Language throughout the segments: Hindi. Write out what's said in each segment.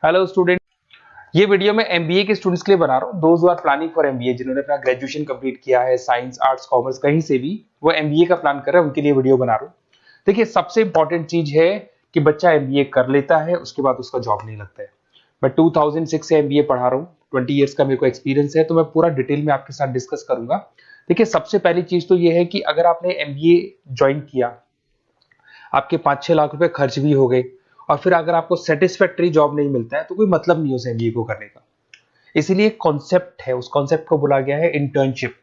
हेलो स्टूडेंट, ये वीडियो मैं एमबीए के स्टूडेंट्स के लिए बना रहा हूँ। Those who are planning for MBA, जिन्होंने अपना ग्रेजुएशन कंप्लीट किया है, साइंस आर्ट्स कॉमर्स कहीं से भी वो एमबीए का प्लान कर रहे हैं, उनके लिए वीडियो बना रहा हूँ। देखिए, सबसे इंपॉर्टेंट चीज है कि बच्चा एमबीए कर लेता है, उसके बाद उसका जॉब नहीं लगता है। मैं 2006 से एमबीए पढ़ा रहा हूँ, 20 ईयर्स का मेरे को एक्सपीरियंस है, तो मैं पूरा डिटेल में आपके साथ डिस्कस करूंगा। देखिए, सबसे पहली चीज तो ये है कि अगर आपने एमबीए ज्वाइन किया, आपके 5-6 लाख रुपए खर्च भी हो गए, और फिर अगर आपको सेटिस्फैक्टरी जॉब नहीं मिलता है, तो कोई मतलब नहीं उस एमबीए को करने का। इसीलिए कॉन्सेप्ट है, उस कॉन्सेप्ट को बोला गया है इंटर्नशिप।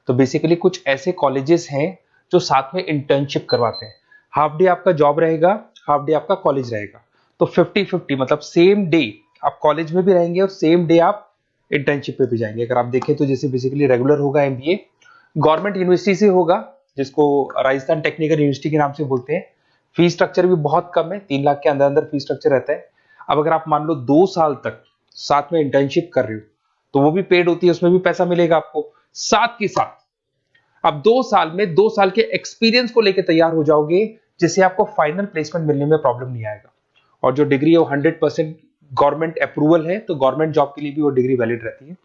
तो बेसिकली कुछ ऐसे कॉलेजेस हैं जो साथ में इंटर्नशिप करवाते हैं। हाफ डे आपका जॉब रहेगा, हाफ डे आपका कॉलेज रहेगा। तो 50-50, मतलब सेम डे आप कॉलेज में भी रहेंगे और सेम डे आप इंटर्नशिप पे भी जाएंगे। अगर आप देखें तो जैसे बेसिकली रेगुलर होगा एमबीए, गवर्नमेंट यूनिवर्सिटी से होगा, जिसको राजस्थान टेक्निकल यूनिवर्सिटी के नाम से बोलते हैं। फीस स्ट्रक्चर भी बहुत कम है, 3 लाख के अंदर अंदर फीस स्ट्रक्चर रहता है। अब अगर आप मान लो 2 साल तक साथ में इंटर्नशिप कर रहे हो, तो वो भी पेड होती है, उसमें भी पैसा मिलेगा आपको। साथ के साथ अब 2 साल में 2 साल के एक्सपीरियंस को लेकर तैयार हो जाओगे, जिससे आपको फाइनल प्लेसमेंट मिलने में प्रॉब्लम नहीं आएगा। और जो डिग्री है वो 100% गवर्नमेंट अप्रूवल है, तो गवर्नमेंट जॉब के लिए भी वो डिग्री वैलिड रहती है।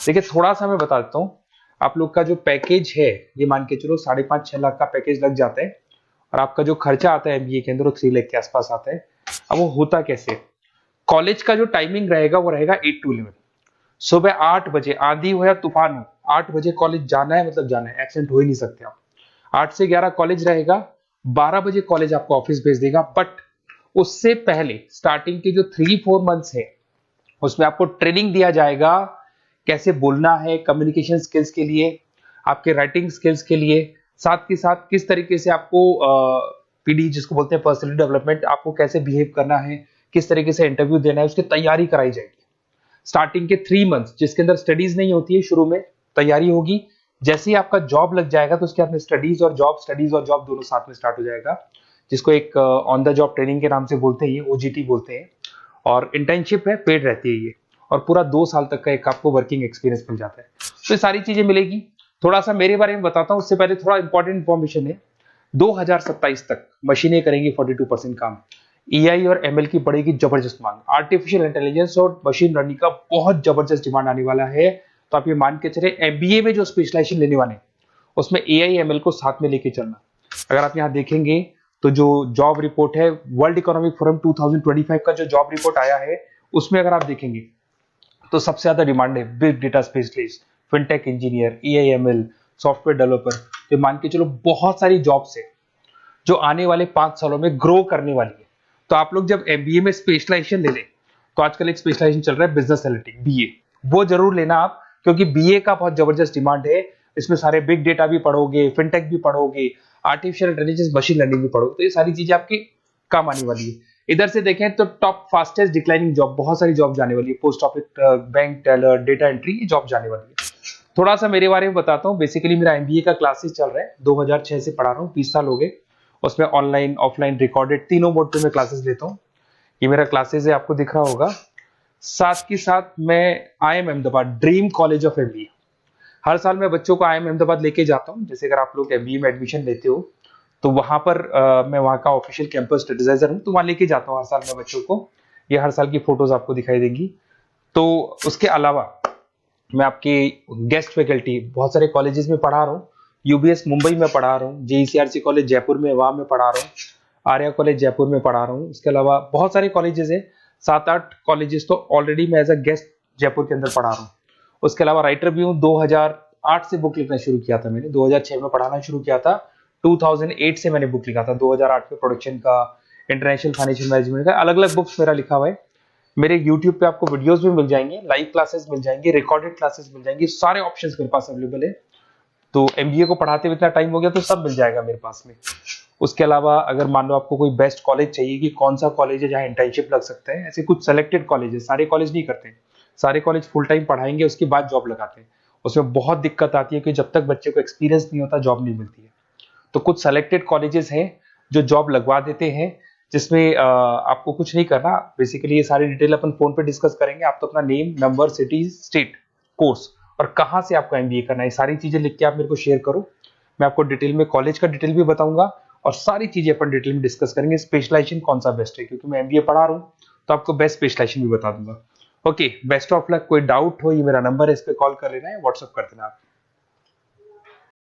देखिए, थोड़ा सा मैं बता देता हूँ। आप लोग का जो पैकेज है, ये मान के चलो 5.5-6 लाख का पैकेज लग जाता है, और आपका जो खर्चा आता है एमबीए के अंदर वो 3 लाख के आसपास आता है। अब वो होता कैसे? कॉलेज का जो टाइमिंग रहेगा वो रहेगा 8 to 11। सुबह 8 बजे, आंधी हो या तूफान हो, 8 बजे कॉलेज जाना है, मतलब जाना है, एब्सेंट हो ही नहीं सकते आप। 8 से 11 कॉलेज रहेगा, 12 बजे कॉलेज आपको ऑफिस भेज देगा। बट उससे पहले स्टार्टिंग के जो 3-4 मंथ्स है, उसमें आपको ट्रेनिंग दिया जाएगा, कैसे बोलना है, कम्युनिकेशन स्किल्स के लिए, आपके राइटिंग स्किल्स के लिए, साथ के साथ किस तरीके से आपको पीडी जिसको बोलते हैं पर्सनल डेवलपमेंट, आपको कैसे बिहेव करना है, किस तरीके से इंटरव्यू देना है, उसकी तैयारी कराई जाएगी। स्टार्टिंग के 3 मंथ्स जिसके अंदर स्टडीज नहीं होती है, शुरू में तैयारी होगी। जैसे ही आपका जॉब लग जाएगा, तो उसके बाद में स्टडीज और जॉब दोनों साथ में स्टार्ट हो जाएगा, जिसको एक ऑन द जॉब ट्रेनिंग के नाम से बोलते हैं, ये ओजीटी बोलते हैं। और इंटर्नशिप है, पेड रहती है ये, और पूरा 2 साल तक का एक आपको वर्किंग एक्सपीरियंस मिल जाता है। तो ये सारी चीजें मिलेगी। थोड़ा सा मेरे बारे में बताता हूँ, उससे पहले थोड़ा इंपॉर्टेंट इंफॉर्मेशन है। 2027 तक मशीनें करेंगी 42% काम। एआई और एमएल की बढ़ेगी जबरदस्त मांग, आर्टिफिशियल इंटेलिजेंस और मशीन लर्निंग का बहुत जबरदस्त डिमांड आने वाला है। तो आप ये मान के चले, एमबीए में जो स्पेशलाइजेशन लेने वाले हैं, उसमें एआई एमएल को साथ में लेके चलना। अगर आप यहाँ देखेंगे तो जो जॉब रिपोर्ट है, वर्ल्ड इकोनॉमिक फोरम 2025 का जो जॉब रिपोर्ट आया है, उसमें अगर आप देखेंगे तो सबसे ज्यादा डिमांड है big data specialist, fintech engineer, AIML, software developer. तो मान के चलो बहुत सारी जॉब्स है जो आने वाले 5 सालों में ग्रो करने वाली है। तो आप लोग जब एमबीए में स्पेशलाइजेशन ले लें, तो आजकल एक स्पेशलाइजेशन चल रहा है बिजनेस एनालिटिक्स, बीए, वो जरूर लेना आप, क्योंकि बीए का बहुत जबरदस्त डिमांड है। इसमें सारे बिग डेटा भी पढ़ोगे, फिनटेक भी पढ़ोगे, आर्टिफिशियल इंटेलिजेंस, मशीन लर्निंग भी पढ़ोगे, तो ये सारी चीजें आपकी काम आने वाली है। इधर से देखें तो टॉप फास्टेस्ट डिक्लाइनिंग जॉब, बहुत सारी जॉब जाने वाली है, post office, bank teller, data entry, ये जॉब जाने वाली है। थोड़ा सा मेरे बारे में बताता हूँ। बेसिकली मेरा एमबीए का क्लासेस चल रहा है, 2006 से पढ़ा रहा हूँ, 20 साल हो गए। उसमें ऑनलाइन, ऑफलाइन, रिकॉर्डेड, तीनों मोड पे मैं क्लासेस लेता हूँ। ये मेरा क्लासेस है, आपको दिख रहा होगा। साथ के साथ मैं IIM Ahmedabad, dream college of MBA, हर साल मैं बच्चों को आईएम अहमदाबाद लेके जाता हूँ। जैसे अगर आप लोग एमबीए में एडमिशन लेते हो, तो वहां पर मैं वहां का ऑफिशियल कैंपस स्टडीजाइजर हूँ, तो वहां लेके जाता हूँ हर साल मैं बच्चों को। ये हर साल की फोटोज आपको दिखाई देंगी। तो उसके अलावा मैं आपके गेस्ट फैकल्टी बहुत सारे कॉलेजेस में पढ़ा रहा हूँ। यूबीएस मुंबई में पढ़ा रहा हूँ, जेईसीआरसी कॉलेज जयपुर में, वहां में पढ़ा रहा हूँ, आर्या कॉलेज जयपुर में पढ़ा रहा हूँ। उसके अलावा बहुत सारे कॉलेजेस है, 7-8 कॉलेजेस तो ऑलरेडी मैं एज अ गेस्ट जयपुर के अंदर पढ़ा रहा हूँ। उसके अलावा राइटर भी हूँ। 2008 से बुक लिखना शुरू किया था मैंने, 2006 में पढ़ाना शुरू किया था, 2008 से मैंने बुक लिखा था, 2008 में प्रोडक्शन का, इंटरनेशनल फाइनेंशियल मैनेजमेंट का, अलग अलग बुक्स मेरा लिखा हुआ है। मेरे यूट्यूब पे आपको वीडियोस भी मिल जाएंगे, लाइव क्लासेस मिल जाएंगे, रिकॉर्डेड क्लासेस मिल जाएंगी, सारे ऑप्शंस मेरे पास अवेलेबल है। तो एमबीए को पढ़ाते हुए इतना टाइम हो गया, तो सब मिल जाएगा मेरे पास में। उसके अलावा अगर मान लो आपको कोई बेस्ट कॉलेज चाहिए कि कौन सा कॉलेज है जहाँ इंटर्नशिप लग सकता है, ऐसे कुछ सेलेक्टेड कॉलेज है, सारे कॉलेज नहीं करते, सारे कॉलेज फुल टाइम पढ़ाएंगे उसके बाद जॉब लगाते हैं। उसमें बहुत दिक्कत आती है कि जब तक बच्चे को एक्सपीरियंस नहीं होता जॉब नहीं मिलती है। तो कुछ सेलेक्टेड कॉलेजेस हैं जो जॉब लगवा देते हैं, जिसमें आपको कुछ नहीं करना। बेसिकली ये सारी डिटेल अपन फोन पे डिस्कस करेंगे। आप तो अपना name, number, city, state, course और कहाँ से आपको एमबीए करना है, सारी चीजें लिख के आप मेरे को शेयर करो। मैं आपको डिटेल में कॉलेज का डिटेल भी बताऊंगा, और सारी चीजें अपन डिटेल में डिस्कस करेंगे। स्पेशलाइजेशन कौन सा बेस्ट है, क्योंकि मैं एमबीए पढ़ा रहा हूँ, तो आपको बेस्ट स्पेशलाइजेशन भी बता दूंगा। Okay, best of luck. कोई डाउट हो, ये मेरा नंबर है, इस पे कॉल कर लेना है, व्हाट्सअप कर देना आप।